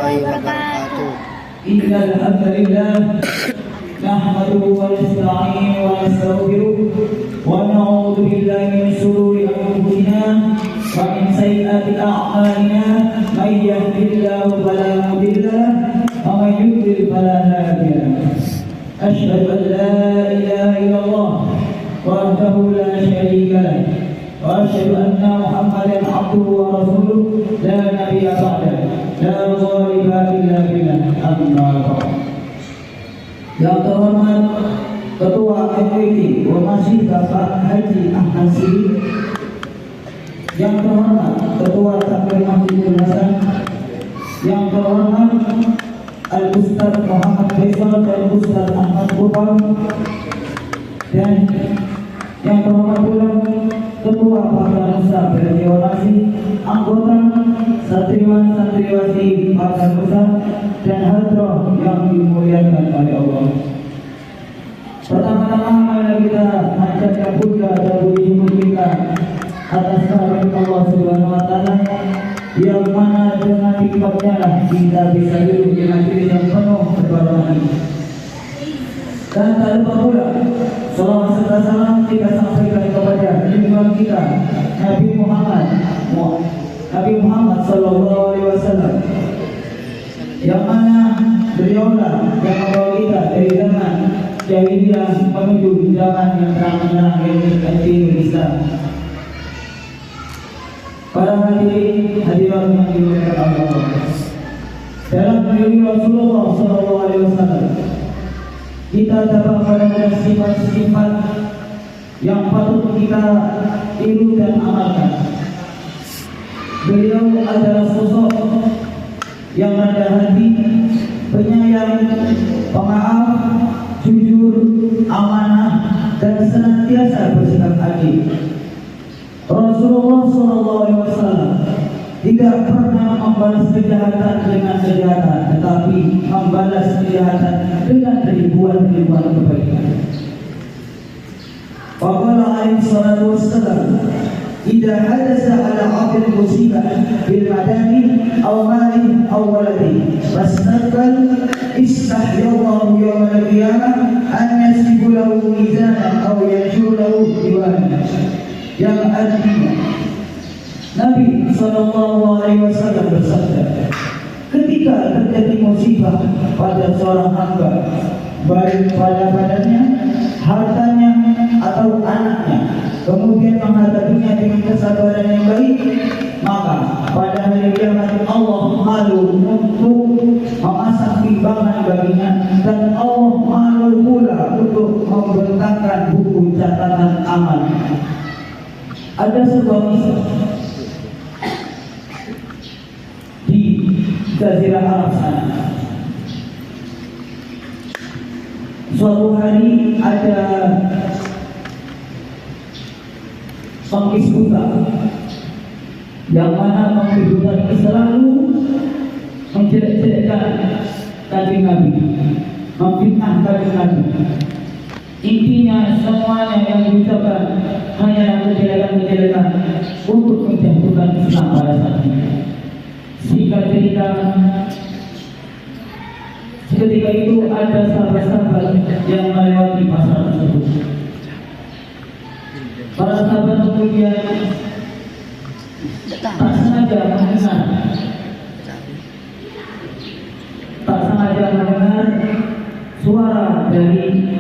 warahmatullahi wabarakatuh. Innal hamdalillah nahmaduhu wa nasta'inuhu wa nastaghfiruh wa na'udzu billahi min shururi anfusina wa min sayyiati a'malina may yahdihillahu fala mudilla lahu wa may yudlil fala hadiya lahu. Asyhadu an la ilaha illallah wahdahu la syarika lahu wa asyhadu anna Muhammadan abduhu wa rasuluh la nabiyya ba'dahu la ghaliba illa billah. Amma ba'd. Yang terhormat Ketua MWT Masjid Bapak Haji Ahmad Sidi, yang terhormat Ketua Takmir Masjidul Hasan, yang terhormat Al-Ustaz Muhammad Faisal dan Ustaz Ahmad Kupang, dan yang terhormat pula Ketua Partai Nusa Berjonasi, anggota santriwan-santriwati Partai Nusa dan hadirin yang dimuliakan oleh Allah. Pertama-tama mari kita panjatkan puja dan puji kita atas kehadirat Allah Subhanahu wa taala, yang mana dengan nikmatnya lah kita bisa hidup di negeri yang penuh keberkahan. Dan tak lupa pula salawat serta salam kita sampaikan kepada junjungan kita Nabi Muhammad sallallahu alaihi wasallam, yang mana beliaulah yang membawa kita dari zaman jahiliyah menuju zaman yang terang menerang yaitu Islam. Para hadirin yang dimuliakan Allah, dalam diri Rasulullah sallallahu alaihi wasallam kita dapat menemukan sifat-sifat yang patut kita tiru dan amalkan. Beliau adalah sosok yang rendah hati, penyayang, pemaaf, jujur, amanah, dan senantiasa bersikap adil. Rasulullah SAW tidak pernah membalas kejahatan dengan kejahatan, tetapi membalas kejahatan dengan ribuan-ribuan kebaikan. Faqala alaihi salatu wassalam, idza hadatsa ala 'abdin musibah bil madani aw malin aw waladin fastaqbal istahyallahu yawmal qiyamah an yasibu lahu mizanan aw yanshur lahu diwana. Yang artinya Nabi SAW bersabda, ketika terjadi musibah pada seorang hamba, baik pada badannya, hartanya, atau anaknya, kemudian menghadapinya dengan kesabaran yang baik, maka pada hari kiamat Allah malu untuk memasang timbangan baginya, dan Allah malu pula untuk membentangkan buku catatan amal. Ada sebuah kisah di Jazirah Arab sana. Suatu hari ada pengkis buta, yang mana pengkis buta ini selalu menjelek-jelekkan Kanjeng Nabi, memfitnah Kanjeng Nabi. Intinya semuanya yang diucapkan hanyalah kejelekan-kejelekan untuk menjatuhkan Islam pada saat ini. Singkat cerita, ketika itu ada sahabat-sahabat yang melewati pasar tersebut. Para sahabat kemudian tak sengaja mendengar suara dari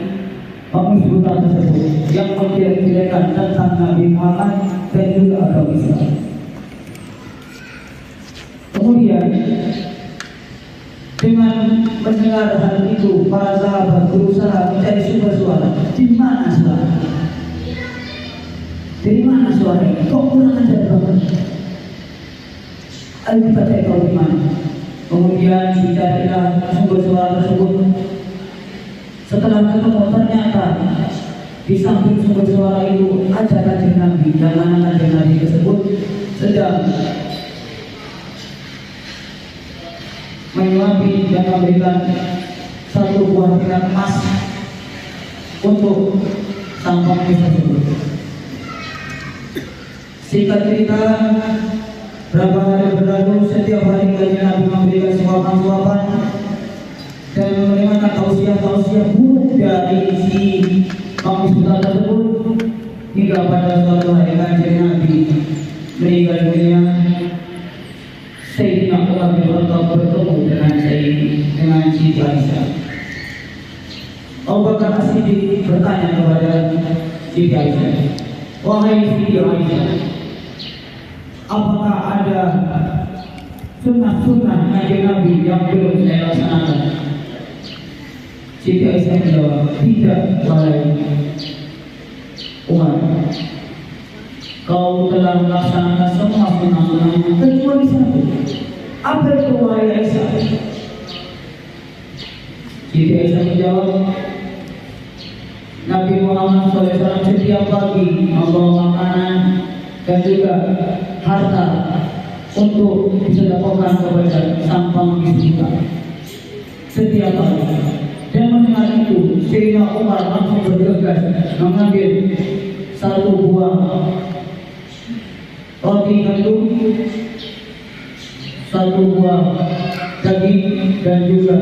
pengkis buta tersebut yang menjelek-jelekan tentang Nabi Muhammad dan juga agama Islam. Kemudian dengan mendengar hal itu, para sahabat berusaha mencari sumber suara. Di mana suara? Dari mana suara ini? Kok kurang ajar banget? Ayo kita cari tahu di mana. Kemudian dicarilah sumber suara tersebut. Setelah ketemu, ternyata di samping sumber suara itu ada Kanjeng Nabi, dan mana Kanjeng Nabi tersebut sedang menyuapi dan memberikan satu buah piring emas untuk sang pengkis tersebut. Singkat cerita, Berapa hari berlalu, setiap hari kajian Nabi memberikan suapan-suapan dan menerima tausiah-tausiah buruk dari si kaum Sultan tersebut, hingga pada suatu hari kajian Nabi meninggal dunia. Sayyidina Umar bin Khattab bertemu dengan Siti Aisyah. Abu Bakar As-Siddiq bertanya kepada Siti Aisyah, "Wahai Siti Aisyah, apakah ada sunnah-sunnah Nabi yang belum saya laksanakan?" Siti Aisyah menjawab, "Tidak, wahai Umar. Kau telah melaksanakan semua sunnah-sunnahnya kecuali satu." "Apa itu, wahai Aisyah?" Siti Aisyah menjawab, "Nabi Muhammad SAW setiap pagi membawa makanan dan juga harta untuk disedekahkan kepada sang pengabdi kita setiap pagi." Dan mendengar itu, Sayyidina Umar langsung bergegas mengambil satu buah roti gandum, satu buah daging, dan juga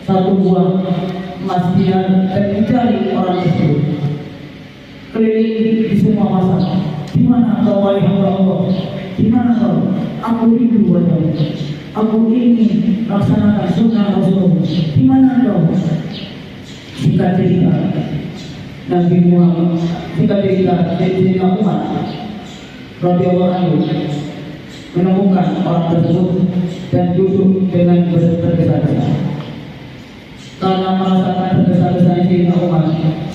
satu buah emas dinar, dan mencari orang tersebut keliling di semua masa. "Di mana kau, wahai hamba Allah? Di mana kau? Aku rindu padamu. Aku ingin melaksanakan sunnah Rasulullah. Di mana kau?" Singkat cerita, Nabi Muhammad, singkat cerita, Sayyidina Umar radhiyallahu anhu menemukan orang tersebut dan duduk dengan tergesa-gesa. Karena merasakan tergesa-gesa Sayyidina Umar,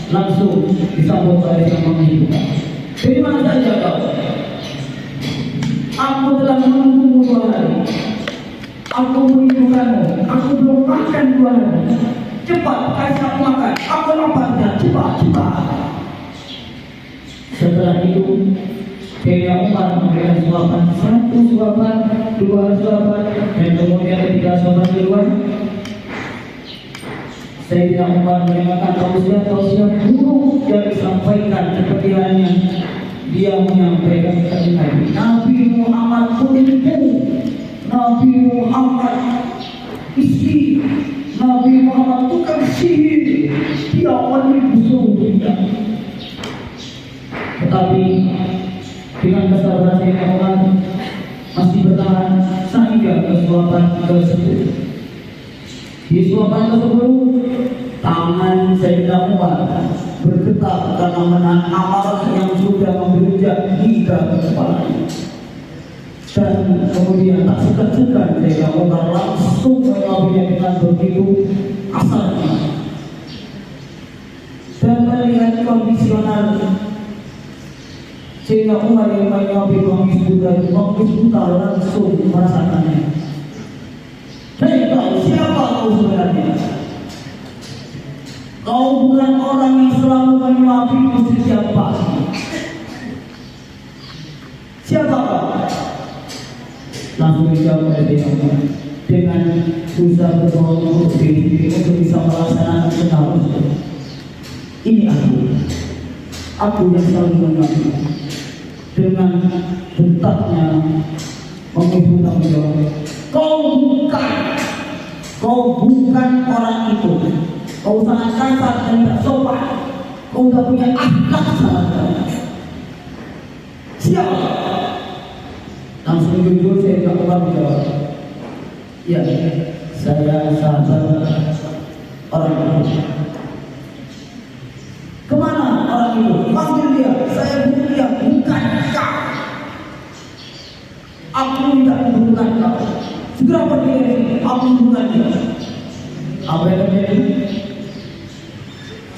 langsung disambut oleh Sang Penghidupkan. "Dari mana saja kau? Aku telah menunggu 2 hari. Aku merindukanmu. Aku belum makan 2 hari. Cepat kasih aku makan. Aku lapar. Cepat." Setelah itu, Sayyidina Umar memberikan suapan, 1 suapan, 2 suapan, dan kemudian ketika suapan keluar, Sayyidina Umar mendengarkan tausiah-tausiah buruk yang disampaikan seperti halnya dia menyampaikan tadi, Nabi Muhammad penipu, Nabi Muhammad istri, Nabi Muhammad tukang sihir, dia menipu sungguhnya. Tetapi dengan kesabaran Sayyidina Umar masih bertahan sehingga ke suapan tersebut. Di suapan tersebut, tangan Sayyidina Umar bergetar karena menahan amarah yang sudah membelujak hingga ke kepalanya. Dan kemudian tak segan-segan Sayyidina Umar langsung mengambilnya dengan begitu kasarnya. Dan melihat kondisional Sayyidina Umar yang mengambil pengemis buta langsung merasakannya. "Hei kau, siapa kau sebenarnya? Kau bukan orang yang selalu menyuapiku setiap pagi. Siapa kau?" Langsung dijawab oleh Sayyidina Umar dengan usaha berbohong untuk diri untuk bisa melaksanakan sunnah Rasul. "Ini aku yang selalu menyuapiku." Dengan bentaknya mengibu tanggung jawab, Kau bukan orang itu. Kau sangat kasar dan tidak sopan. Kau tidak punya akhlak sama sekali. Siapa?" Langsung jujur Sayyidina Umar menjawab, "Ya, saya sahabat orang itu." "Kemana orang itu? Panggil dia, saya butuh dia." "Bukan kau. Aku tidak membutuhkan kau. Segera pergi dari sini. Aku bukan dia." Apa yang terjadi?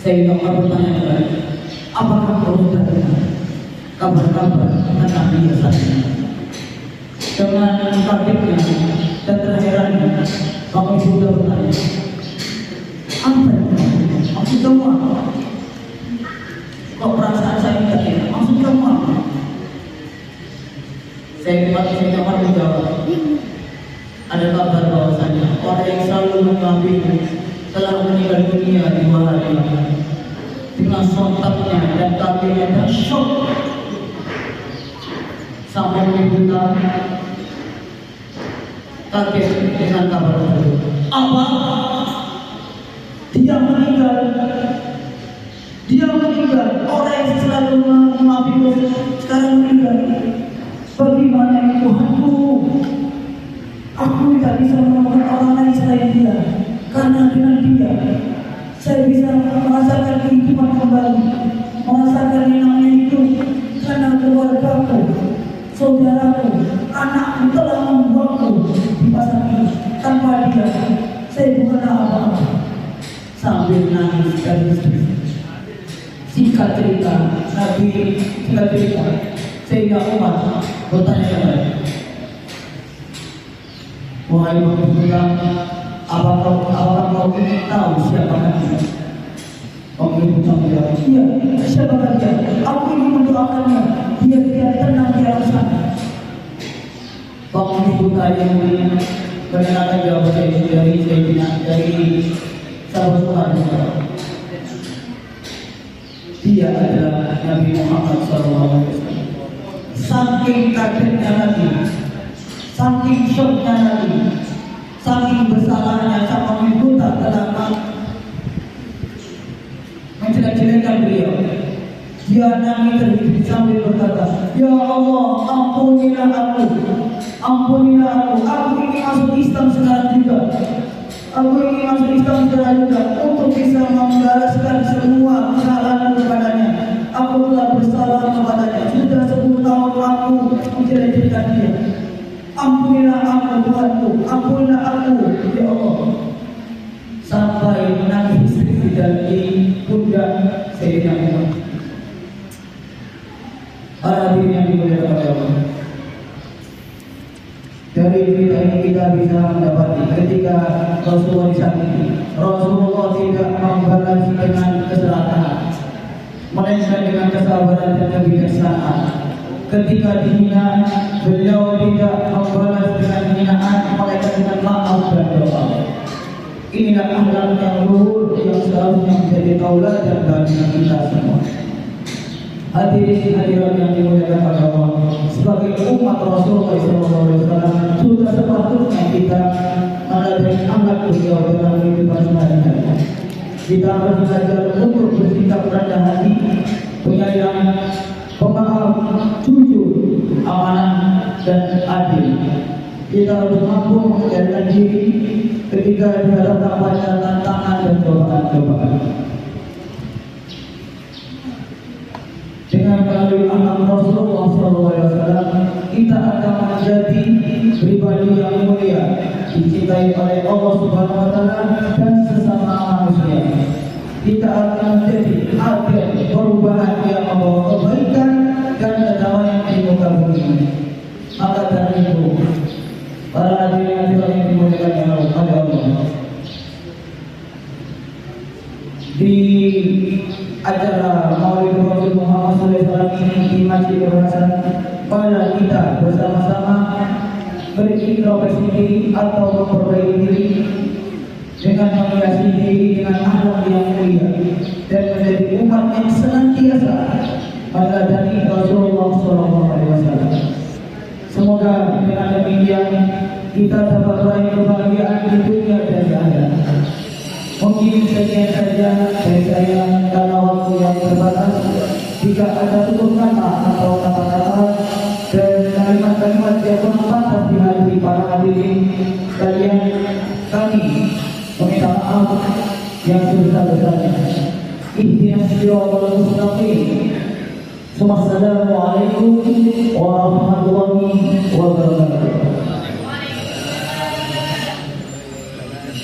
Sayyidina Umar bertanya kepada, "Apakah kau sudah dengar kabar-kabar tentang dia saat ini?" Dengan kagetnya dan terherannya, Bapak sudah bertanya, "Apa itu? Maksud kamu apa? Kok perasaan saya tidak enak? Maksud kamu apa?" Sayyidina Umar menjawab, "Ada kabar bahwasanya orang yang selalu mengambilmu telah meninggal dunia di 2 hari lalu." Dengan sontaknya dan kagetnya dan shock, sampai menimbulkan kaget dengan kabar tersebut. Apa? Dia meninggal. Dia meninggal. Orang yang selalu mengabdi sekarang meninggal. Bagaimana ini Tuhanku? Aku tidak bisa menemukan orang lain selain dia. Karena dengan dia saya bisa merasakan kehidupan kembali, merasakan yang namanya hidup. Karena keluargaku, saudaraku, anakku telah membuangku di pasar ini. Tanpa dia, saya bukan apa-apa. Sambil nangis dan singkat cerita, Nabi singkat cerita, sehingga Umar bertanya kepada, wahai Rasulullah, apakah kau ingin tahu siapa dia? Orang itu menjawab, iya, siapa dia? Aku ingin mendoakannya, biar tenang di alam sana. Orang itu tanya kenakan jawab dari sahabat Tuhan. Dia adalah Nabi Muhammad SAW. Saking kagetnya Nabi, saking syoknya Nabi, saking bersalahnya sama ibuta telah menjelek-jelekan beliau. Dia nangis terhidup sambil berkata, Ya Allah, ampunilah aku, ampunilah aku. Aku ingin masuk Islam sekarang juga. Aku ingin masuk Islam sekarang juga untuk bisa membalaskan semua kesalahan kepadanya. Aku telah bersalah kepadanya. Sudah 10 tahun aku menjelek-jelekan dia. Ampunilah aku Tuhanku, ampunilah aku ya Allah. Sampai menangis dan di pundak Sayyidina Umar. Para hadirin yang dimuliakan oleh Allah, dari cerita ini kita bisa mendapati ketika Rasulullah disakiti, Rasulullah tidak membalas dengan keserakahan, melainkan dengan kesabaran dan kebijaksanaan. Ketika dihina, beliau tidak membalas dengan hinaan, melainkan dengan maaf dan doa. Inilah akhlak yang luhur yang seharusnya menjadi tauladan bagi kita semua. Hadirin hadirat yang dimuliakan oleh Allah, sebagai umat Rasulullah SAW sudah sepatutnya kita meladeni akhlak beliau dalam kehidupan sehari-hari. Kita harus belajar untuk bersikap rendah hati, penyayang, pemaaf, jujur, amanah, dan adil. Kita harus mampu mengendalikan diri ketika dihadapkan pada tantangan dan cobaan-cobaan. Dengan melalui akhlak Rasulullah SAW, kita akan menjadi pribadi yang mulia, dicintai oleh Allah Subhanahu Wa Taala dan sesama manusia. Kita akan menjadi agen perubahan yang membawa kebaikan dan kedamaian di muka bumi. Maka dari itu, para hadirin yang dimuliakan oleh Allah, di acara Maulid Rasul Muhammad SAW ini di Masjid Al-Hasan, pada kita bersama-sama berintrospeksi diri atau memperbaiki diri dengan menghiasi diri dengan akhlak yang mulia dan menjadi umat yang senantiasa meneladani Rasulullah SAW. Semoga dengan demikian kita dapat meraih kebahagiaan di dunia dan di akhirat. Mungkin sekian saja dari saya karena waktu yang terbatas. Jika ada tutur kata atau kata-kata dan kalimat-kalimat yang kurang pantas di hati para hadirin sekalian, kami meminta maaf yang sebesar-besarnya. Ihdinas siratal mustaqim. Assalamualaikum warahmatullahi wabarakatuh.